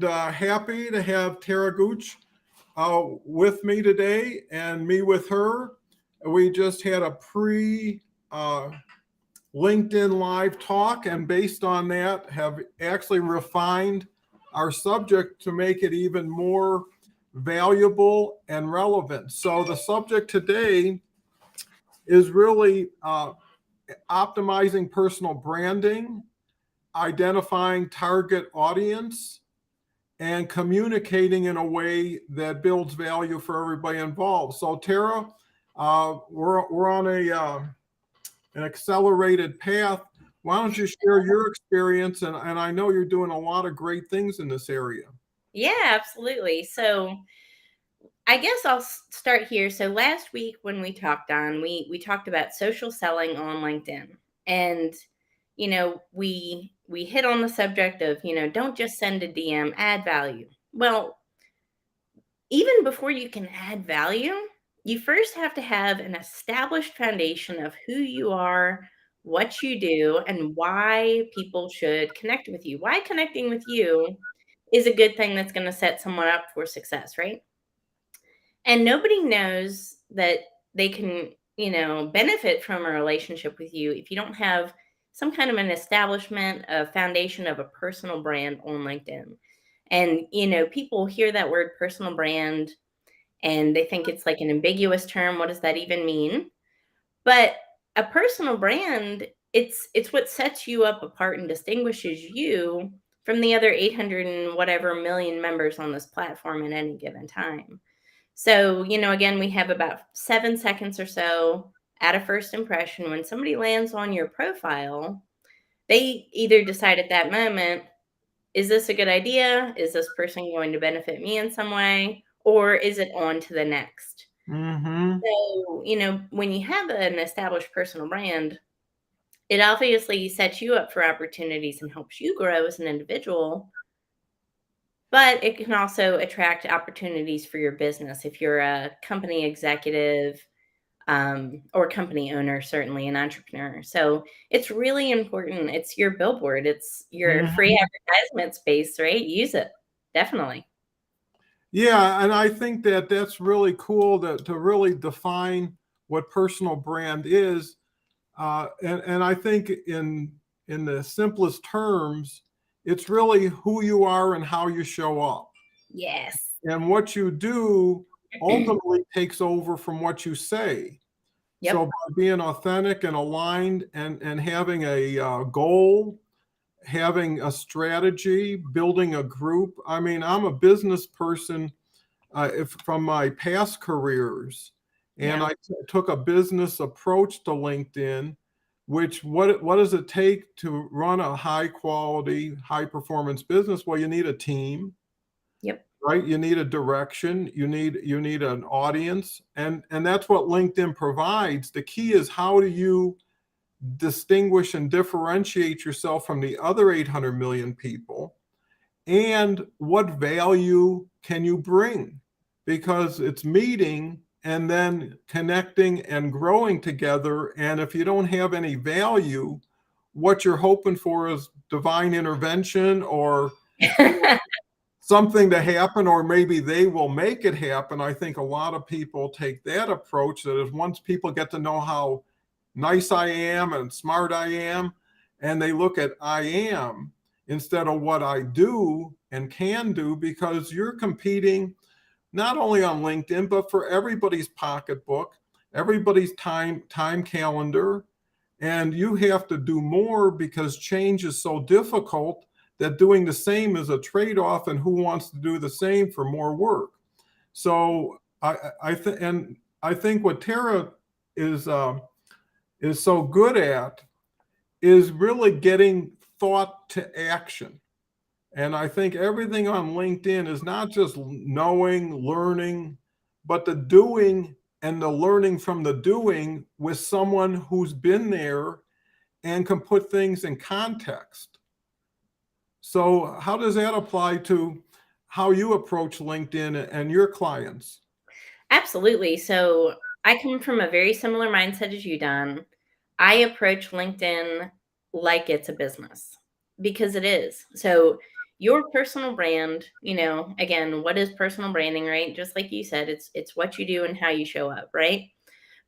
Happy to have Tara Gooch with me today and me with her. We just had a pre LinkedIn live talk, and based on that, have actually refined our subject to make it even more valuable and relevant. So, the subject today is really optimizing personal branding, identifying target audience, and communicating in a way that builds value for everybody involved. So, Tara, we're on an accelerated path. Why don't you share your experience? And I know you're doing a lot of great things in this area. Yeah, absolutely. So I guess I'll start here. So last week when we talked we talked about social selling on LinkedIn, and we hit on the subject of don't just send a DM, add value. Well, even before you can add value, you first have to have an established foundation of who you are, what you do, and why people should connect with you. Why connecting with you is a good thing that's going to set someone up for success, right? And nobody knows that they can, benefit from a relationship with you if you don't have some kind of an establishment, a foundation of a personal brand on LinkedIn. And, people hear that word personal brand and they think it's like an ambiguous term. What does that even mean? But a personal brand, it's what sets you up apart and distinguishes you from the other 800 and whatever million members on this platform at any given time. So, again, we have about 7 seconds or so at a first impression. When somebody lands on your profile, they either decide at that moment, is this a good idea? Is this person going to benefit me in some way? Or is it on to the next? Mm-hmm. So, when you have an established personal brand, it obviously sets you up for opportunities and helps you grow as an individual. But it can also attract opportunities for your business if you're a company executive, or company owner, certainly an entrepreneur. So it's really important. It's your billboard. It's your free Mm-hmm. advertisement space, right? Use it. Definitely. Yeah, and I think that that's really cool to really define what personal brand is. And I think in the simplest terms, it's really who you are and how you show up. Yes. And what you do ultimately takes over from what you say. So Yep. by being authentic and aligned and having a goal, having a strategy, building a group. I mean, I'm a business person from my past careers, and Yeah. I took a business approach to LinkedIn. Which what does it take to run a high quality, high performance business? Well, you need a team, Yep. right? You need a direction, you need an audience, and that's what LinkedIn provides. The key is, how do you distinguish and differentiate yourself from the other 800 million people, and what value can you bring? Because it's meeting and then connecting and growing together, and if you don't have any value, what you're hoping for is divine intervention, or something to happen, or maybe they will make it happen. I think a lot of people take that approach, that is, once people get to know how nice I am and smart I am, and they look at I am instead of what I do and can do, because you're competing not only on LinkedIn, but for everybody's pocketbook, everybody's time calendar, and you have to do more because change is so difficult that doing the same is a trade-off, and who wants to do the same for more work? So I think what Tara is is so good at is really getting thought to action. And I think everything on LinkedIn is not just knowing, learning, but the doing and the learning from the doing with someone who's been there and can put things in context. So, how does that apply to how you approach LinkedIn and your clients? Absolutely. So I come from a very similar mindset as you, Don. I approach LinkedIn like it's a business, because it is. So your personal brand, again, what is personal branding, right? Just like you said, it's what you do and how you show up, right?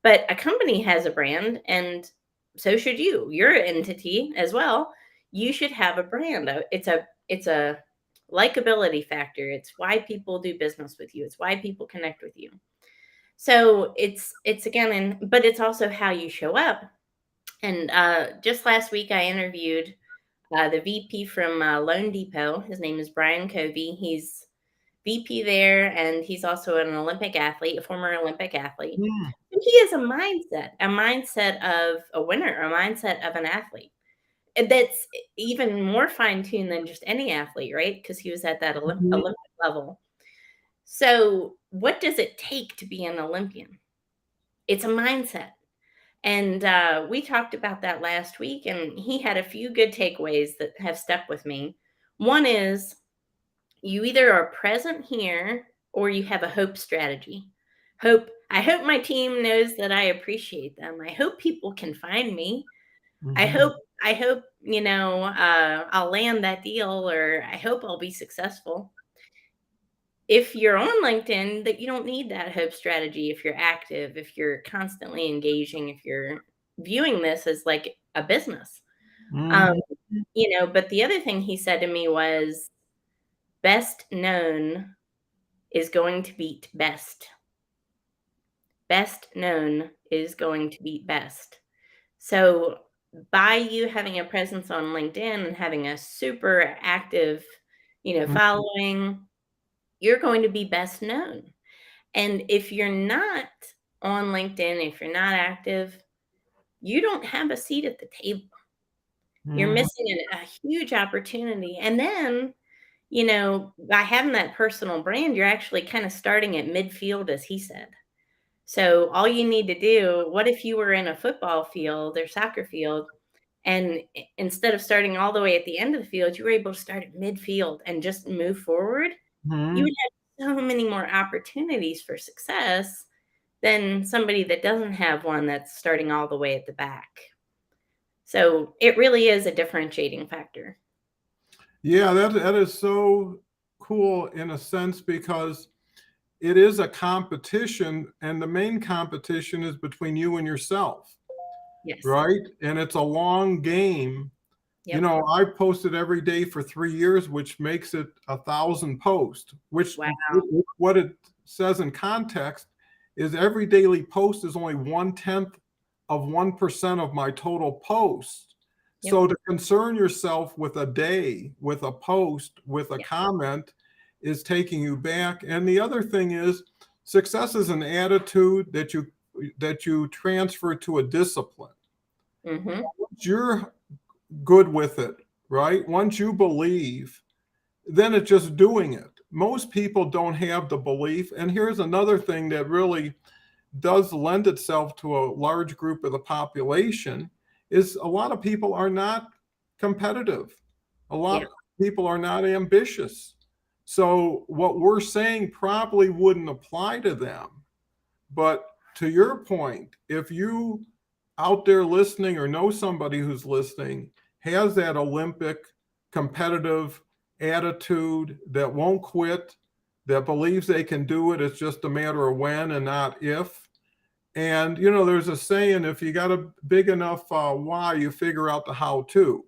But a company has a brand, and so should you. You're an entity as well. You should have a brand. It's a likability factor. It's why people do business with you. It's why people connect with you. So it's again, but it's also how you show up. And just last week, I interviewed the VP from Loan Depot. His name is Brian Covey. He's VP there, and he's also an Olympic athlete, a former Olympic athlete. Mm, And he has a mindset of a winner, a mindset of an athlete. And that's even more fine tuned than just any athlete, right? Because he was at that mhm, Olympic level. So, what does it take to be an Olympian? It's a mindset. And we talked about that last week, and he had a few good takeaways that have stuck with me. One is you either are present here or you have a hope strategy. I hope my team knows that I appreciate them. I hope people can find me. I mhm, hope I hope, I'll land that deal, or I hope I'll be successful. If you're on LinkedIn, that you don't need that hope strategy. If you're active, if you're constantly engaging, if you're viewing this as like a business. Um, mhm, but the other thing he said to me was best known is going to beat best. Best known is going to beat best. So by you having a presence on LinkedIn and having a super active, mhm, following, you're going to be best known. And if you're not on LinkedIn, if you're not active, you don't have a seat at the table. You're mhm, missing a huge opportunity. And then, by having that personal brand, you're actually kind of starting at midfield, as he said. So all you need to do, what if you were in a football field or soccer field, and instead of starting all the way at the end of the field, you were able to start at midfield and just move forward? You mhm. would have so many more opportunities for success than somebody that doesn't have one that's starting all the way at the back. So it really is a differentiating factor. Yeah, that is so cool in a sense because it is a competition, and the main competition is between you and yourself, Yes. right? And it's a long game. Yep. I've posted every day for 3 years, which makes it 1,000 posts, which Wow. what it says in context is every daily post is only 1/10 of 1% of my total posts. Yep. So to concern yourself with a day, with a post, with a Yeah. comment is taking you back. And the other thing is success is an attitude that you transfer to a discipline. Mhm. Once you're good with it, right? Once you believe, then it's just doing it. Most people don't have the belief. And here's another thing that really does lend itself to a large group of the population is a lot of people are not competitive. A lot Yeah. of people are not ambitious. So what we're saying probably wouldn't apply to them. But to your point, if you out there listening or know somebody who's listening has that Olympic competitive attitude that won't quit, that believes they can do it, it's just a matter of when and not if. And there's a saying: if you got a big enough why, you figure out the how to,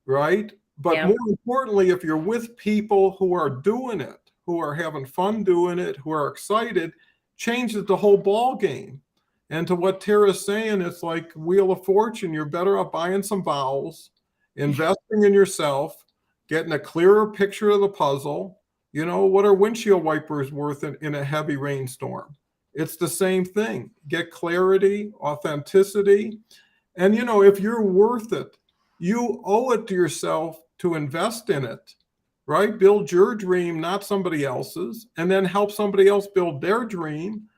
right? But Yeah. more importantly, if you're with people who are doing it, who are having fun doing it, who are excited, changes the whole ball game. And to what Tara's saying, it's like Wheel of Fortune. You're better off buying some vowels, investing in yourself, getting a clearer picture of the puzzle. What are windshield wipers worth in a heavy rainstorm? It's the same thing. Get clarity, authenticity, and if you're worth it, you owe it to yourself to invest in it, right? Build your dream, not somebody else's, and then help somebody else build their dream.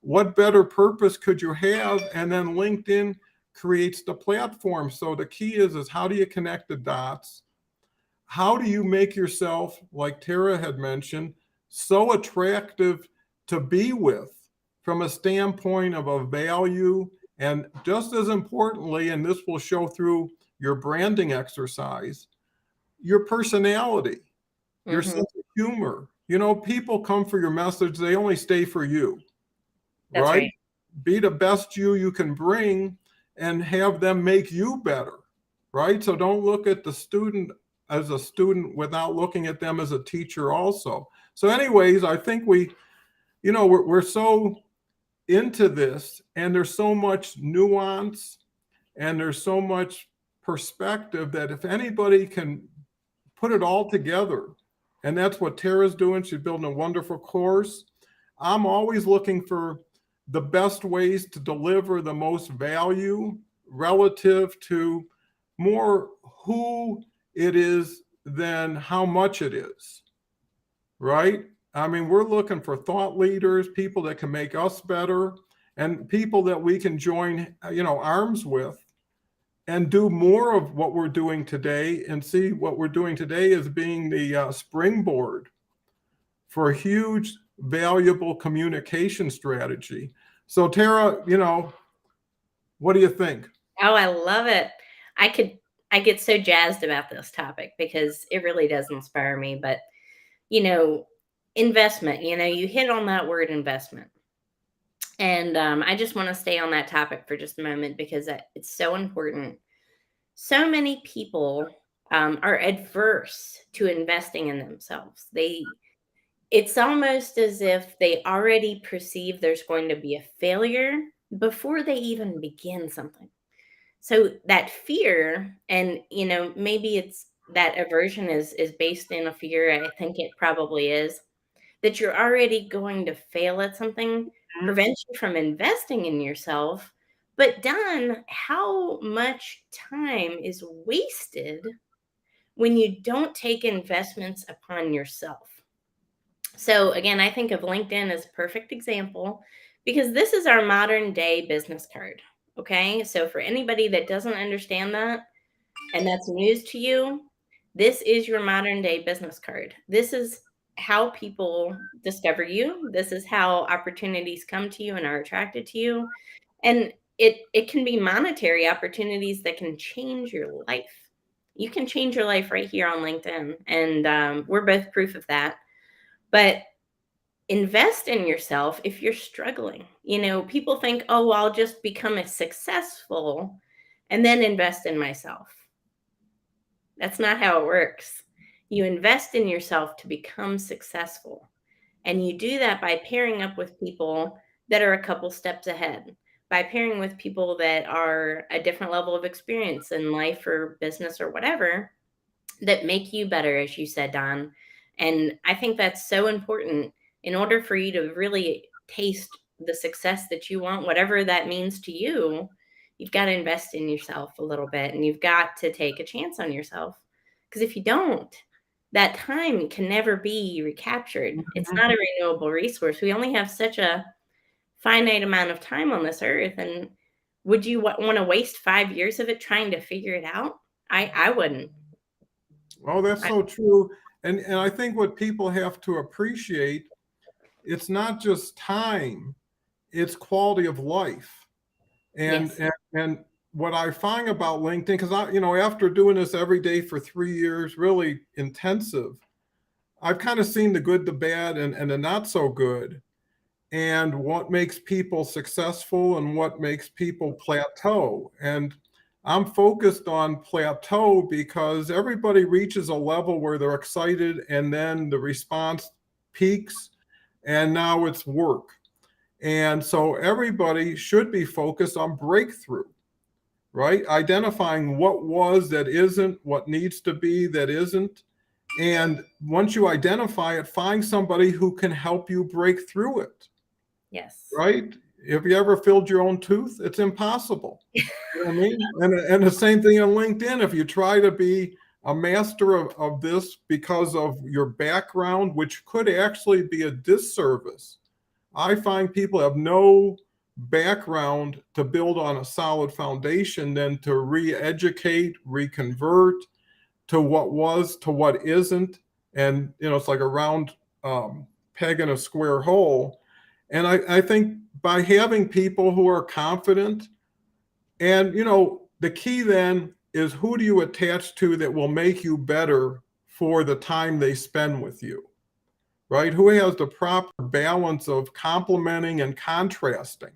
What better purpose could you have? And then LinkedIn creates the platform. So the key is how do you connect the dots? How do you make yourself, like Tara had mentioned, so attractive to be with from a standpoint of a value? And just as importantly, and this will show through your branding exercise, your personality, your Mhm. sense of humor. People come for your message, they only stay for you, That's right? right. Be the best you can bring and have them make you better, right? So don't look at the student as a student without looking at them as a teacher also. So anyways, I think we're so into this, and there's so much nuance and there's so much perspective that if anybody can put it all together, and that's what Tara's doing, she's building a wonderful course. I'm always looking for the best ways to deliver the most value relative to more who it is than how much it is, right? I mean, we're looking for thought leaders, people that can make us better, and people that we can join, arms with and do more of what we're doing today, and see what we're doing today as being the springboard for a huge, valuable communication strategy. So, Tara, what do you think? Oh, I love it. I could I get so jazzed about this topic because it really does inspire me, but, you know, investment, you hit on that word investment. And, I just wanna stay on that topic for just a moment because it's so important. So many people, are adverse to investing in themselves. It's almost as if they already perceive there's going to be a failure before they even begin something. So that fear, and maybe it's that aversion is based in a fear. I think it probably is that you're already going to fail at something, prevents you from investing in yourself. But Don, how much time is wasted when you don't take investments upon yourself? So again, I think of LinkedIn as a perfect example because this is our modern day business card. Okay. So for anybody that doesn't understand that and that's news to you, this is your modern day business card. This is how people discover you. This is how opportunities come to you and are attracted to you. And it can be monetary opportunities that can change your life. You can change your life right here on LinkedIn. And we're both proof of that. But invest in yourself if you're struggling. People think, oh, I'll just become a successful and then invest in myself. That's not how it works. You invest in yourself to become successful. And you do that by pairing up with people that are a couple steps ahead, by pairing with people that are a different level of experience in life or business or whatever that make you better, as you said, Don. And I think that's so important in order for you to really taste the success that you want, whatever that means to you. You've got to invest in yourself a little bit and you've got to take a chance on yourself. Because if you don't, that time can never be recaptured. It's not a renewable resource. We only have such a finite amount of time on this earth. And would you want to waste 5 years of it trying to figure it out? I wouldn't. Oh, that's so true. And I think what people have to appreciate, it's not just time, it's quality of life. And Yes. and what I find about LinkedIn, because after doing this every day for 3 years, really intensive, I've kind of seen the good, the bad, and the not so good, and what makes people successful and what makes people plateau. And I'm focused on plateau because everybody reaches a level where they're excited and then the response peaks and now it's work. And so everybody should be focused on breakthrough, right? Identifying what was that isn't, what needs to be that isn't. And once you identify it, find somebody who can help you break through it, Yes. right? Have you ever filled your own tooth? It's impossible. You know what I mean? And the same thing on LinkedIn. If you try to be a master of this because of your background, which could actually be a disservice, I find people have no background to build on a solid foundation than to re-educate, reconvert to what was to what isn't. And, it's like a round peg in a square hole. And I think by having people who are confident, and, the key then is who do you attach to that will make you better for the time they spend with you, right? Who has the proper balance of complementing and contrasting.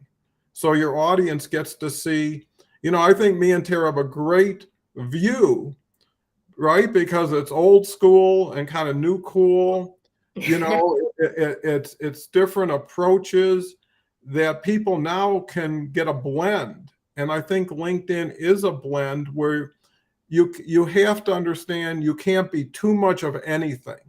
So your audience gets to see, I think me and Tara have a great view, right? Because it's old school and kind of new cool. It's different approaches that people now can get a blend. And I think LinkedIn is a blend where you have to understand you can't be too much of anything,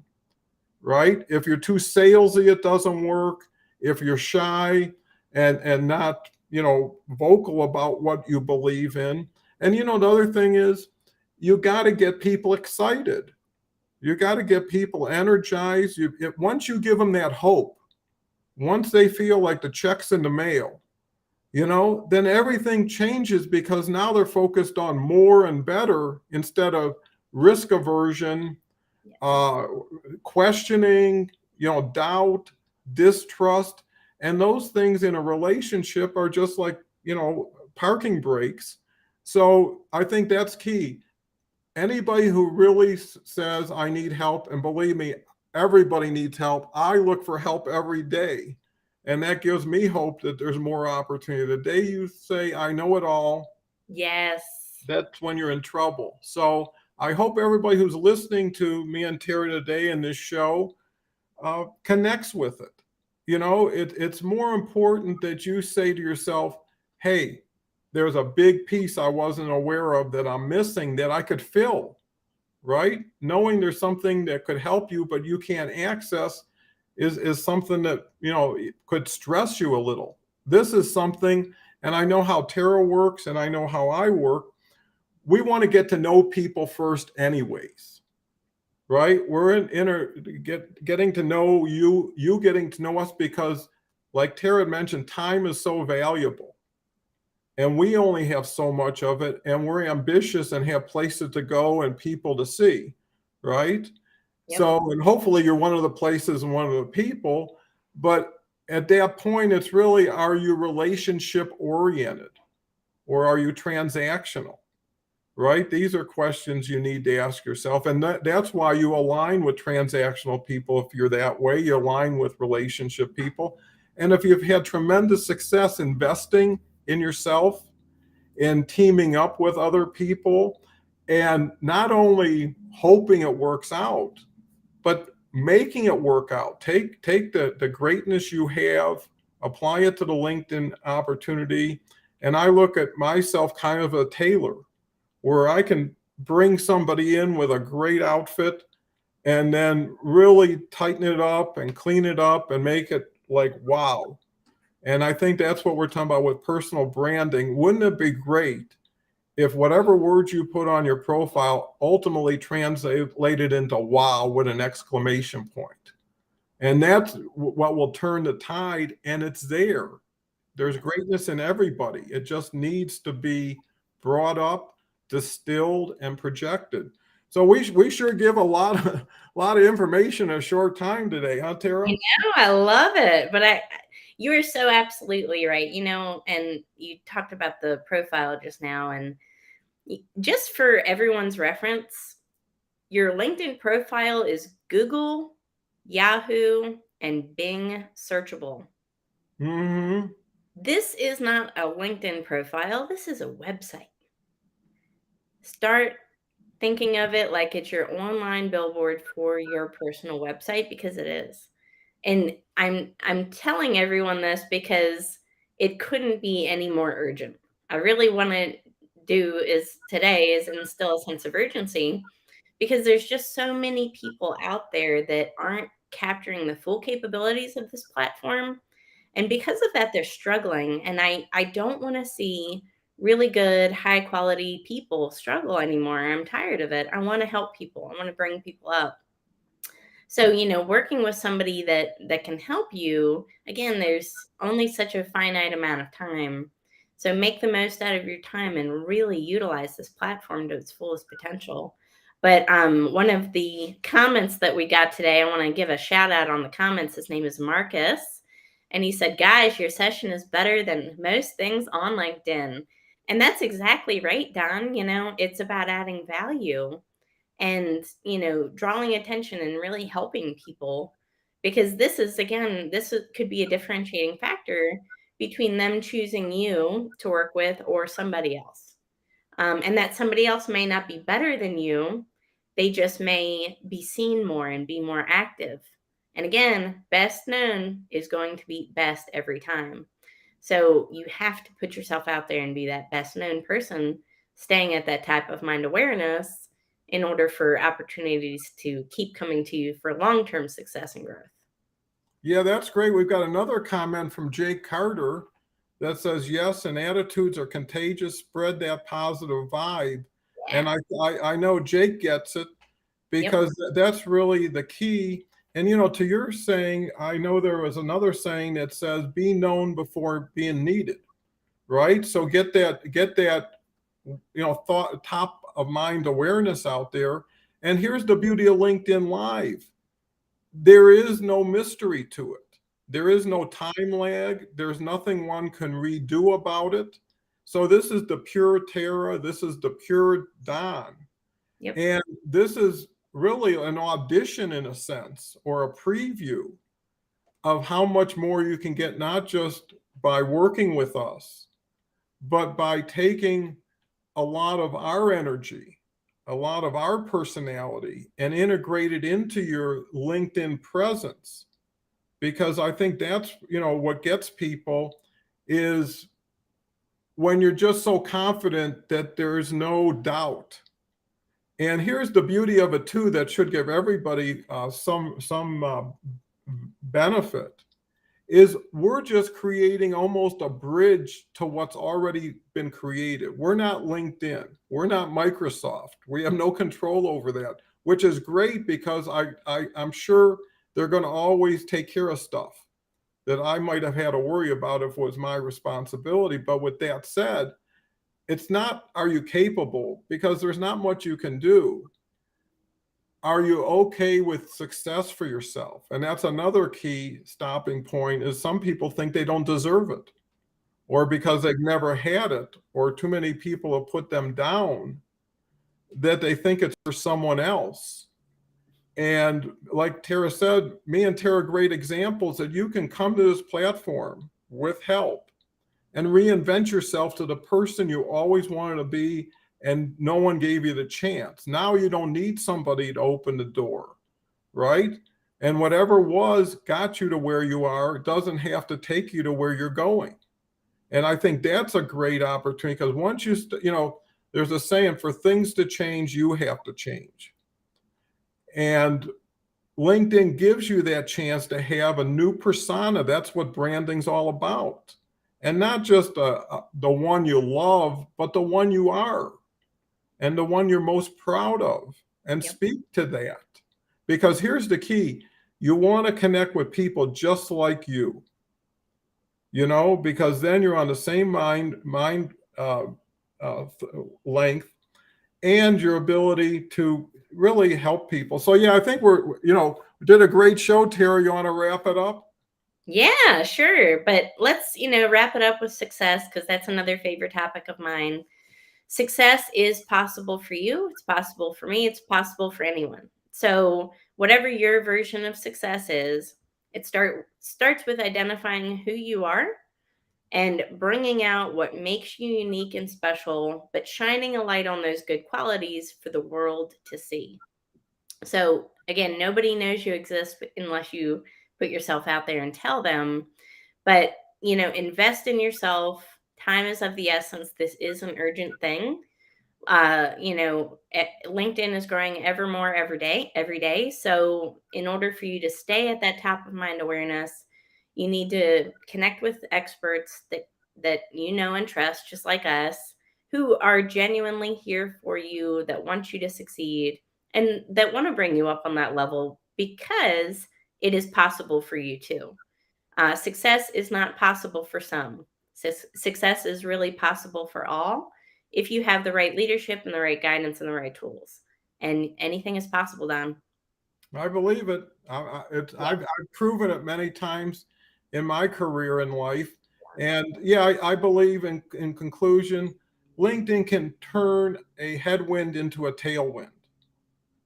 right? If you're too salesy, it doesn't work. If you're shy and not, vocal about what you believe in. And the other thing is you got to get people excited. You got to get people energized. Once you give them that hope, once they feel like the check's in the mail, then everything changes because now they're focused on more and better instead of risk aversion, questioning, doubt, distrust. And those things in a relationship are just like, parking brakes. So I think that's key. Anybody who really says, I need help, and believe me, everybody needs help. I look for help every day. And that gives me hope that there's more opportunity. The day you say, I know it all, yes, that's when you're in trouble. So I hope everybody who's listening to me and Terry today in this show connects with it. It's more important that you say to yourself, hey, there's a big piece I wasn't aware of that I'm missing that I could fill, right? Knowing there's something that could help you, but you can't access is something that, could stress you a little. This is something, and I know how Tara works and I know how I work. We want to get to know people first anyways, right? We're getting to know you getting to know us because, like Tara had mentioned, time is so valuable and we only have so much of it, and we're ambitious and have places to go and people to see, right? yep. So, and hopefully you're one of the places and one of the people, but at that point, it's really, are you relationship oriented or are you transactional? Right? These are questions you need to ask yourself. And that's why you align with transactional people. If you're that way, you align with relationship people. And if you've had tremendous success investing in yourself, in teaming up with other people, and not only hoping it works out, but making it work out. Take the greatness you have, apply it to the LinkedIn opportunity. And I look at myself kind of a tailor where I can bring somebody in with a great outfit and then really tighten it up and clean it up and make it like, wow. And I think that's what we're talking about with personal branding. Wouldn't it be great if whatever words you put on your profile ultimately translated into wow with an exclamation point? And that's what will turn the tide, and it's there. There's greatness in everybody. It just needs to be brought up, distilled, and projected. So we sure give a lot of information in a short time today, huh, Tara? I love it. But you are so absolutely right. And you talked about the profile just now, and just for everyone's reference, your LinkedIn profile is Google, Yahoo, and Bing searchable. Mm-hmm. This is not a LinkedIn profile. This is a website. Start thinking of it like it's your online billboard for your personal website, because it is. And I'm telling everyone this because it couldn't be any more urgent. I really want to do is instill a sense of urgency, because there's just so many people out there that aren't capturing the full capabilities of this platform. And because of that, they're struggling. And I don't want to see really good, high quality people struggle anymore. I'm tired of it. I want to help people. I want to bring people up. So, working with somebody that can help you, again, there's only such a finite amount of time. So make the most out of your time and really utilize this platform to its fullest potential. But one of the comments that we got today, I want to give a shout out on the comments. His name is Marcus. And he said, guys, your session is better than most things on LinkedIn. And that's exactly right, Don. It's about adding value and, drawing attention and really helping people, because this is, again, could be a differentiating factor between them choosing you to work with or somebody else. And that somebody else may not be better than you. They just may be seen more and be more active. And again, best known is going to be best every time. So you have to put yourself out there and be that best known person, staying at that type of mind awareness in order for opportunities to keep coming to you for long term success and growth. Yeah, that's great. We've got another comment from Jake Carter that says, yes, and attitudes are contagious, spread that positive vibe. And Yeah. I know Jake gets it, Yep. because that's really the key. And, to your saying, I know there was another saying that says, be known before being needed, right? So get that, thought, top of mind awareness out there. And here's the beauty of LinkedIn Live. There is no mystery to it. There is no time lag. There's nothing one can redo about it. So this is the pure Tara. This is the pure Don. Yep. And this is really an audition, in a sense, or a preview of how much more you can get, not just by working with us, but by taking a lot of our energy, a lot of our personality, and integrate it into your LinkedIn presence. Because I think that's, what gets people is when you're just so confident that there's no doubt. And here's the beauty of it too, that should give everybody some benefit, is we're just creating almost a bridge to what's already been created. We're not LinkedIn. We're not Microsoft. We have no control over that, which is great, because I'm sure they're going to always take care of stuff that I might have had to worry about if it was my responsibility. But with that said, it's not, are you capable? Because there's not much you can do. Are you okay with success for yourself? And that's another key stopping point, is some people think they don't deserve it, or because they've never had it, or too many people have put them down, that they think it's for someone else. And like Tara said, me and Tara are great examples that you can come to this platform with help and reinvent yourself to the person you always wanted to be, and no one gave you the chance. Now you don't need somebody to open the door, right? And whatever got you to where you are, doesn't have to take you to where you're going. And I think that's a great opportunity, because once there's a saying, for things to change, you have to change. And LinkedIn gives you that chance to have a new persona. That's what branding's all about. And not just the one you love, but the one you are, and the one you're most proud of, and Yep. speak to that. Because here's the key: you want to connect with people just like you, because then you're on the same mind length, and your ability to really help people. So yeah, I think we did a great show, Terry. You want to wrap it up? Yeah, sure. But let's, wrap it up with success, because that's another favorite topic of mine. Success is possible for you. It's possible for me. It's possible for anyone. So whatever your version of success is, it starts with identifying who you are and bringing out what makes you unique and special, but shining a light on those good qualities for the world to see. So again, nobody knows you exist unless you put yourself out there and tell them. But, invest in yourself. Time is of the essence. This is an urgent thing. LinkedIn is growing ever more every day. So in order for you to stay at that top of mind awareness, you need to connect with experts that you know and trust, just like us, who are genuinely here for you, that want you to succeed, and that want to bring you up on that level, because it is possible for you too. Success is not possible for some. Success is really possible for all if you have the right leadership and the right guidance and the right tools. And anything is possible, Don. I believe it. Yeah. I've proven it many times in my career in life. And yeah, I believe in conclusion, LinkedIn can turn a headwind into a tailwind,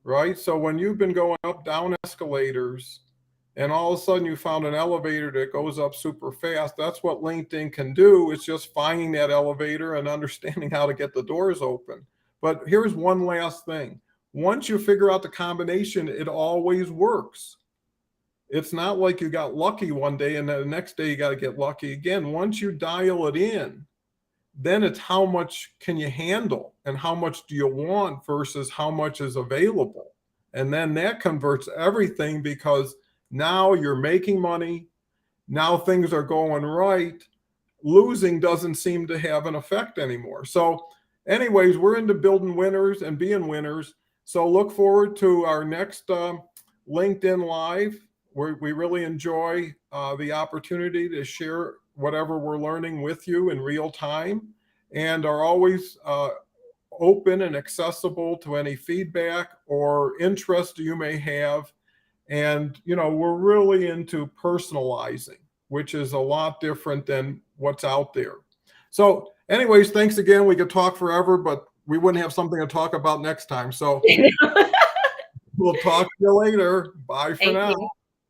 right? So when you've been going up down escalators and all of a sudden you found an elevator that goes up super fast, that's what LinkedIn can do. It's just finding that elevator and understanding how to get the doors open. But here's one last thing. Once you figure out the combination, it always works. It's not like you got lucky one day and then the next day you got to get lucky again. Once you dial it in, then it's how much can you handle and how much do you want versus how much is available. And then that converts everything, because now you're making money. Now things are going right. Losing doesn't seem to have an effect anymore. So anyways, we're into building winners and being winners. So look forward to our next LinkedIn Live. We really enjoy the opportunity to share whatever we're learning with you in real time, and are always open and accessible to any feedback or interest you may have. And, you know, we're really into personalizing, which is a lot different than what's out there. So anyways, thanks again. We could talk forever, but we wouldn't have something to talk about next time. So we'll talk to you later. Bye for Thank now. you.